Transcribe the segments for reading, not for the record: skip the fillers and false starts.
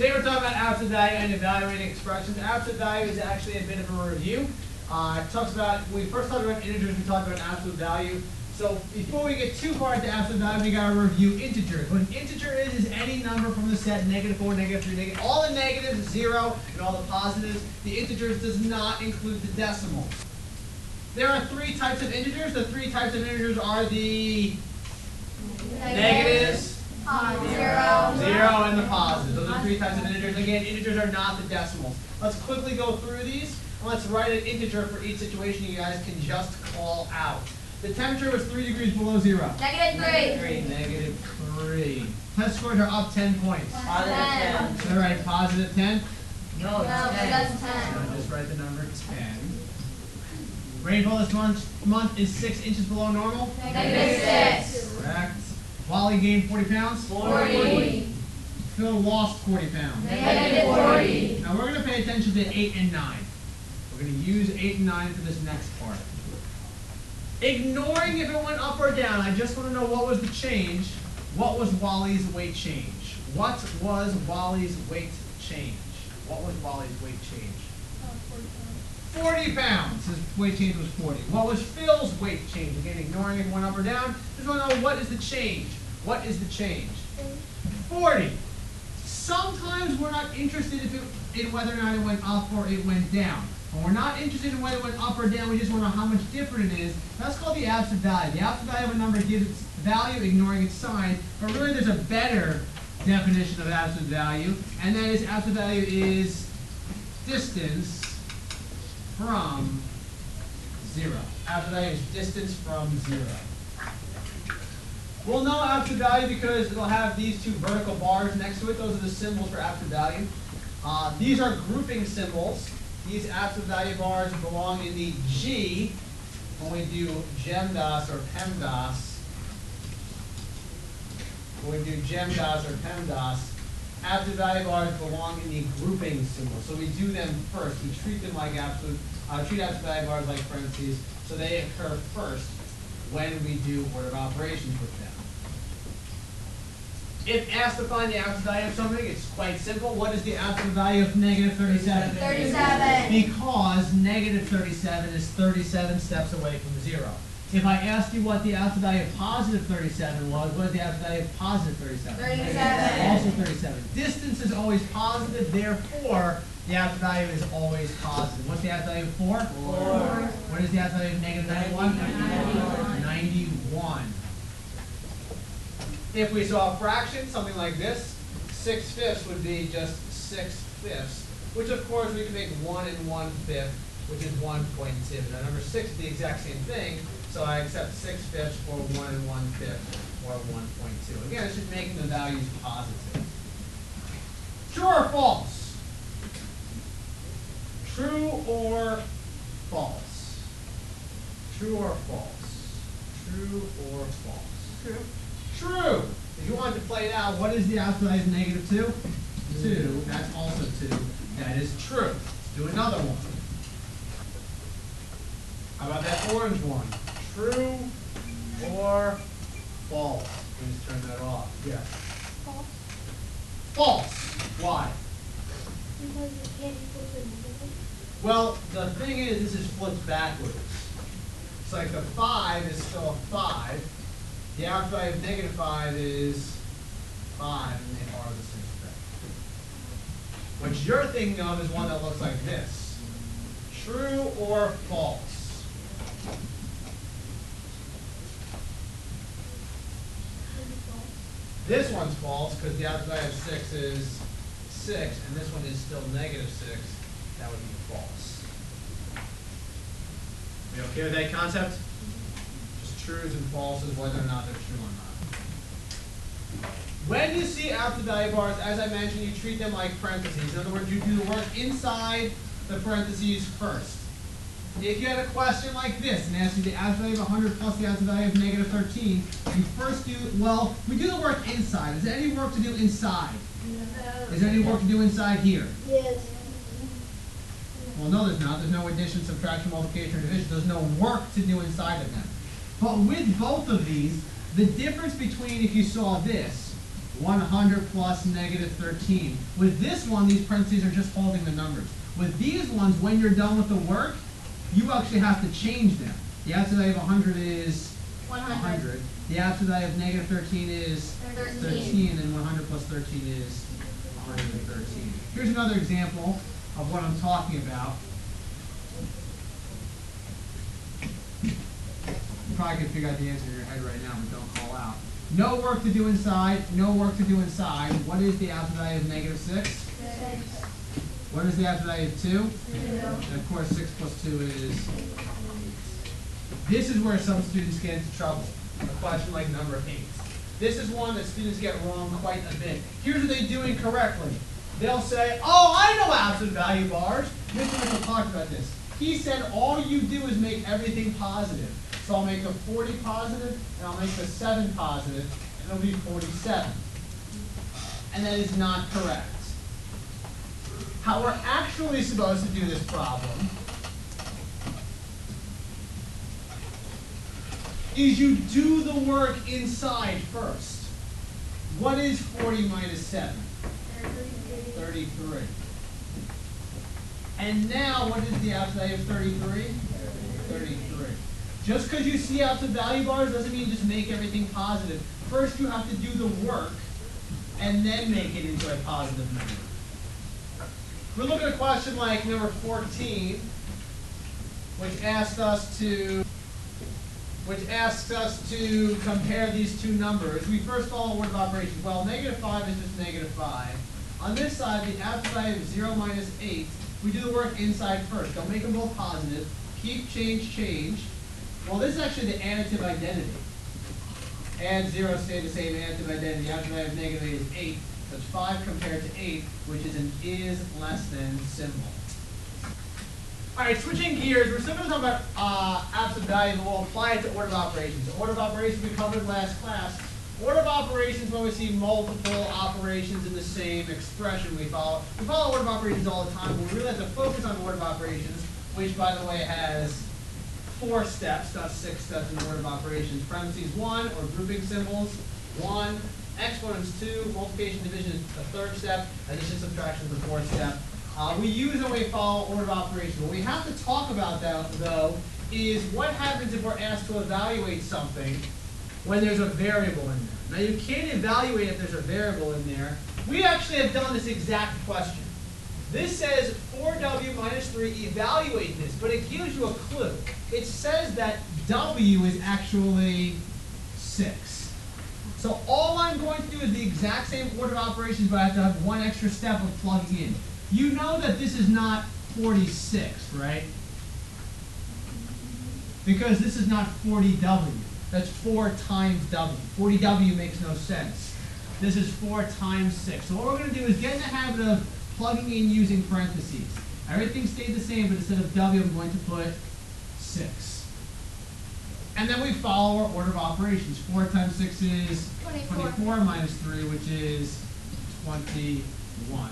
Today we're talking about absolute value and evaluating expressions. Absolute value is actually a bit of a review. It talks about, when we first talked about integers, we talked about absolute value. So before we get too far into absolute value, we got to review integers. What an integer is any number from the set -4, -3, negative. All the negatives, 0, and all the positives. The integers does not include the decimals. There are three types of integers. The three types of integers are the negatives, 0, and the positives. Those are three types of integers. Again, integers are not the decimals. Let's quickly go through these. And let's write an integer for each situation you guys can just call out. The temperature was 3 degrees below 0. -3. -3. Test scores are up 10 points. +10. All right, positive 10. No, that's 10. So just write the number 10. Rainfall this month is 6 inches below normal. -6. Correct. Wally gained 40 pounds. 40. Phil lost 40 pounds. -40. Now we're going to pay attention to 8 and 9. We're going to use 8 and 9 for this next part. Ignoring if it went up or down, I just want to know what was the change. What was Wally's weight change? What was Wally's weight change? What was Wally's weight change? 40 pounds. His weight change was 40. What was Phil's weight change? Again, ignoring if it went up or down. Just want to know what is the change. What is the change? 40. Sometimes we're not interested in whether or not it went up or it went down. When we're not interested in whether it went up or down, we just want to know how much different it is. That's called the absolute value. The absolute value of a number gives its value ignoring its sign, but really there's a better definition of absolute value, and that is absolute value is distance from 0. Absolute value is distance from 0. We'll know absolute value because it'll have these two vertical bars next to it. Those are the symbols for absolute value. These are grouping symbols. These absolute value bars belong in the G when we do GEMDAS or PEMDAS. When we do GEMDAS or PEMDAS, absolute value bars belong in the grouping symbol. So we do them first. We treat them like treat absolute value bars like parentheses, so they occur first when we do order of operations with them. If asked to find the absolute value of something, it's quite simple. What is the absolute value of -37? 37. Because -37 is 37 steps away from 0. If I asked you what the absolute value of positive 37 was, what is the absolute value of positive 37? 37. Also 37. Distance is always positive, therefore the absolute value is always positive. What's the absolute value of 4? 4. What is the absolute value of -91? 91. If we saw a fraction, something like this, 6/5 would be just 6/5, which of course we can make 1 and 1/5, which is 1.2. Now number 6 is the exact same thing, so I accept 6/5 or 1 and 1/5 or 1.2. Again, it's just making the values positive. True or false? True or false? True or false? True or false? True. True. If you wanted to play it out, what is the absolute value of -2? 2. That's also 2. That is true. Let's do another one. How about that orange one? True or false? Please turn that off. Yes. False. False. Why? Because you can't equal the negative. Well, the thing is, this is flipped backwards. It's like the 5 is still a 5. The absolute value of -5 is 5, and they are the same thing. What you're thinking of is one that looks like this. True or false? This one's false because the absolute value of 6 is 6, and this one is still -6. That would be false. We okay with that concept? Just trues and falses, whether or not they're true or not. When you see absolute value bars, as I mentioned, you treat them like parentheses. In other words, you do the work inside the parentheses first. If you had a question like this and asked you the absolute value of 100 plus the absolute value of -13, you first do, well, we do the work inside. Is there any work to do inside? No. Is there any work to do inside here? Yes. Well, no, there's not. There's no addition, subtraction, multiplication, or division. There's no work to do inside of them. But with both of these, the difference between if you saw this 100 plus negative 13. With this one, these parentheses are just holding the numbers. With these ones, when you're done with the work, you actually have to change them. The absolute value of 100 is 100. The absolute value of negative 13 is 13, and 100 plus 13 is 113. Here's another example of what I'm talking about. You probably can figure out the answer in your head right now, but don't call out. No work to do inside, no work to do inside. What is the absolute value of negative 6? 6. What is the absolute value of 2? 2. And of course, 6 plus 2 is 8. This is where some students get into trouble. A question like number 8. This is one that students get wrong quite a bit. Here's what they do incorrectly. They'll say, oh, I know absolute value bars. Mr. Mitchell talked about this. He said all you do is make everything positive. So I'll make a 40 positive, and I'll make a 7 positive, and it'll be 47. And that is not correct. How we're actually supposed to do this problem is you do the work inside first. What is 40 minus 7? 33. And now, what is the absolute value of 33? 33. Just because you see absolute value bars doesn't mean you just make everything positive. First, you have to do the work, and then make it into a positive number. We're looking at a question like number 14, which asks us to compare these two numbers. We first follow order of operations. Well, negative 5 is just negative 5. On this side, the absolute value of 0 minus 8, we do the work inside first. Don't make them both positive. Keep, change, change. Well, this is actually the additive identity. Add 0, stay the same, additive identity. The absolute value of negative 8 is 8. So it's 5 compared to 8, which is an is less than symbol. All right, switching gears, we're still going to talk about absolute value, and we'll apply it to order of operations. So order of operations we covered last class. Order of operations, when we see multiple operations in the same expression, we follow order of operations all the time. We really have to focus on order of operations, which, by the way, has 4 steps, not 6 steps in the order of operations. Parentheses 1, or grouping symbols, 1. Exponents 2, multiplication division is the 3rd step, addition subtraction is the 4th step. We use and we follow order of operations. What we have to talk about, though, is what happens if we're asked to evaluate something when there's a variable in there. Now, you can't evaluate if there's a variable in there. We actually have done this exact question. This says 4w minus 3, evaluate this, but it gives you a clue. It says that w is actually 6. So all I'm going to do is the exact same order of operations, but I have to have one extra step of plugging in. You know that this is not 46, right? Because this is not 40w. That's 4 times w. 40w makes no sense. This is 4 times 6. So what we're going to do is get in the habit of plugging in using parentheses. Everything stayed the same, but instead of w, I'm going to put 6. And then we follow our order of operations. 4 times 6 is 24 minus 3, which is 21.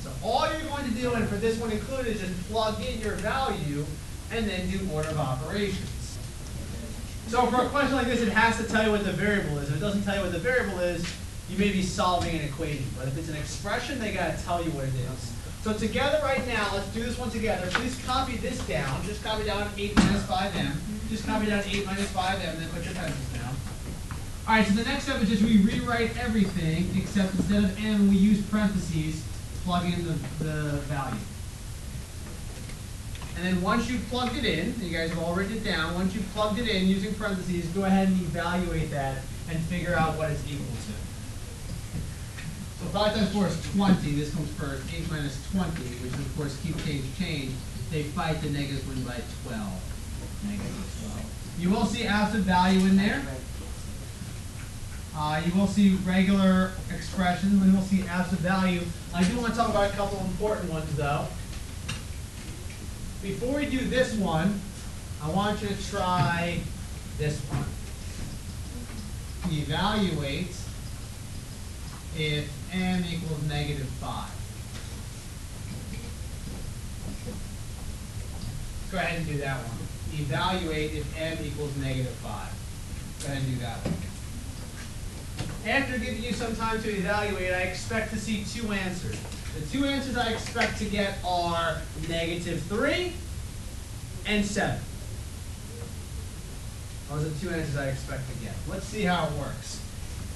So all you're going to do, and for this one included, is just plug in your value and then do order of operations. So for a question like this, it has to tell you what the variable is. If it doesn't tell you what the variable is, you may be solving an equation. But if it's an expression, they got to tell you what it is. So together right now, let's do this one together. Please copy this down. Just copy down 8 minus 5m. Just copy down 8 minus 5m, then put your pencils down. All right, so the next step is just we rewrite everything, except instead of m, we use parentheses, plug in the value. And then once you've plugged it in, you guys have all written it down, once you've plugged it in using parentheses, go ahead and evaluate that and figure out what it's equal to. So 5 times 4 is 20. This comes first. 8 minus 20, which is, of course, keep, change. They fight the negatives win by 12. Negative 12. You will see absolute value in there. You will see regular expressions. We will see absolute value. I do want to talk about a couple important ones, though. Before we do this one, I want you to try this one. Evaluate if m equals negative 5. Go ahead and do that one. Evaluate if m equals negative 5. Go ahead and do that one. after giving you some time to evaluate, I expect to see two answers. The two answers I expect to get are -3 and 7. Those are the two answers I expect to get. Let's see how it works.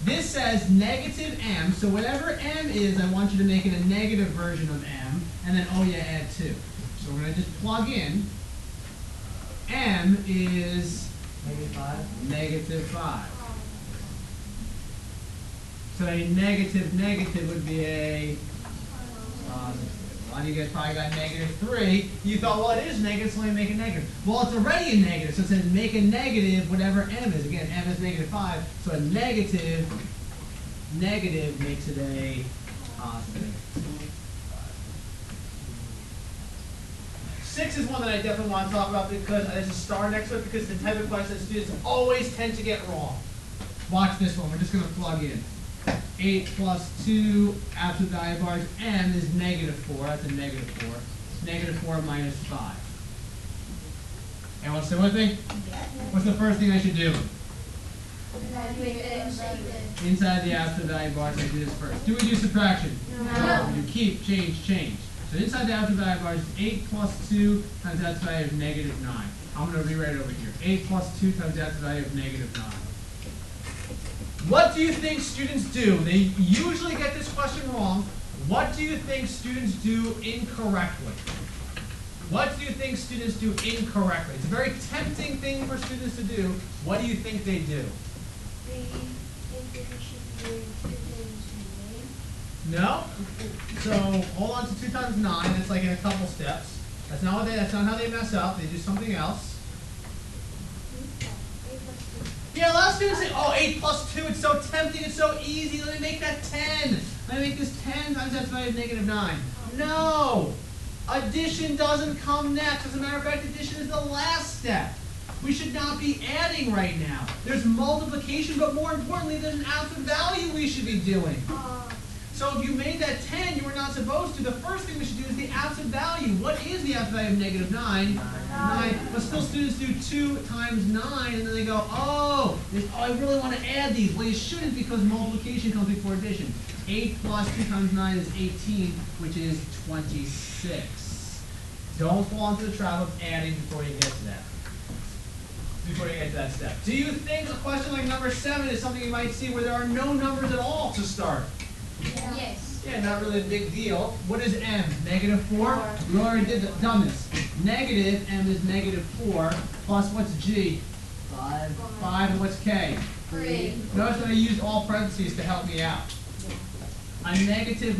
This says -m, so whatever m is, I want you to make it a negative version of m, and then oh yeah, add 2. So we're going to just plug in. M is -5. So a negative would be a positive. A lot of you guys probably got -3. You thought, well, it is negative, so let me make it negative. Well, it's already a negative, so it says make a negative whatever m is. Again, m is -5, so a negative makes it a positive. 6 is one that I definitely want to talk about because there's a star next to it, because it's the type of question that students always tend to get wrong. Watch this one. We're just going to plug in. 8 plus 2, absolute value bars, m is -4. That's a -4. -4 minus 5. Anyone stay with me? What's the first thing I should do? Inside the absolute value bars, I do this first. Do we do subtraction? No. We do keep, change. So inside the absolute value bars, 8 plus 2 times the absolute value of -9. I'm going to rewrite it over here. 8 plus 2 times the absolute value of -9. What do you think students do? They usually get this question wrong. What do you think students do incorrectly? What do you think students do incorrectly? It's a very tempting thing for students to do. What do you think they do? They think that we should be doing 2 times 9. No? So hold on to 2 times 9. That's like in a couple steps. That's not how they mess up. They do something else. Yeah, a lot of students say, oh, 8 plus 2, it's so tempting, it's so easy, let me make that 10. Let me make this 10 times that's value of -9. No! Addition doesn't come next. As a matter of fact, addition is the last step. We should not be adding right now. There's multiplication, but more importantly, there's an absolute value we should be doing. So if you made that 10, you were not supposed to. The first thing we should do is the absolute value. What is the absolute value of -9? 9. But still students do 2 times 9, and then they go, oh, I really want to add these. Well, you shouldn't, because multiplication comes before addition. 8 plus 2 times 9 is 18, which is 26. Don't fall into the trap of adding before you get to that. Step. Do you think a question like number 7 is something you might see where there are no numbers at all to start? Yes. Yeah, not really a big deal. What is m? -4? We already done this. Negative m is -4 plus what's g? 5. And what's k? 3. Notice that I used all parentheses to help me out. A negative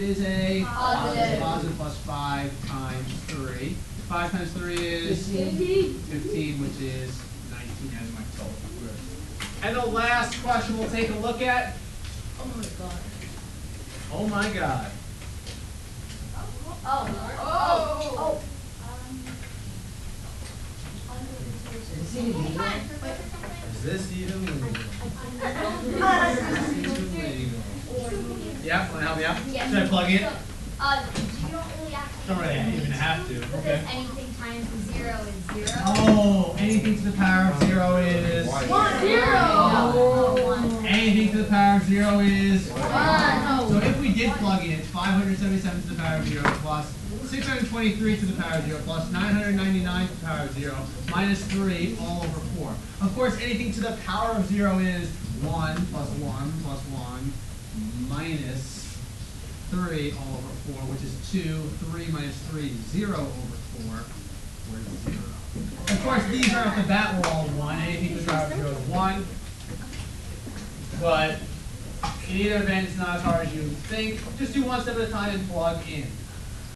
is a positive plus 5 times 3. 5 times 3 is 15, which is 19 as my total. And the last question we'll take a look at. Oh my god. Oh my God. Is this even legal? Yeah, want to help me out? Yeah. Should I plug in? You don't really have to. Don't really even have to. Because Okay. anything times 0 is 0. Oh, anything to the power of 0 is 1. 0. Anything to the power of 0 is 1. So if we did plug in, it's 577 to the power of 0 plus 623 to the power of 0 plus 999 to the power of 0 minus 3 all over 4. Of course, anything to the power of 0 is 1 plus 1 plus 1 minus 3 all over 4, which is 2. 3 minus 3, 0 over 4. Where's 0? Of course, these are at the bat were all 1. Anything to the power of 0 is 1. But in either event, it's not as hard as you think. Just do one step at a time and plug in.